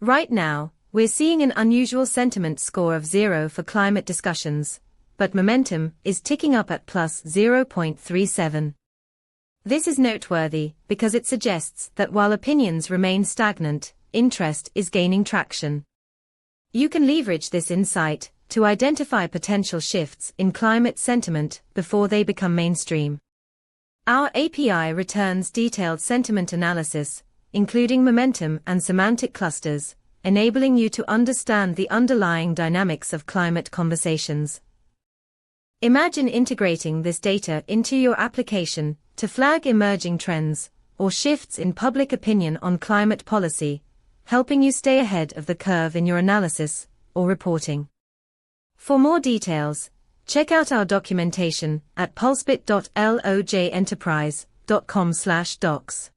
Right now, we're seeing an unusual sentiment score of 0 for climate discussions, but momentum is ticking up at plus 0.37. This is noteworthy because it suggests that while opinions remain stagnant, interest is gaining traction. You can leverage this insight to identify potential shifts in climate sentiment before they become mainstream. Our API returns detailed sentiment analysis, including momentum and semantic clusters, enabling you to understand the underlying dynamics of climate conversations. Imagine integrating this data into your application to flag emerging trends or shifts in public opinion on climate policy, helping you stay ahead of the curve in your analysis or reporting. For more details, check out our documentation at pulsebit.lojenterprise.com/docs.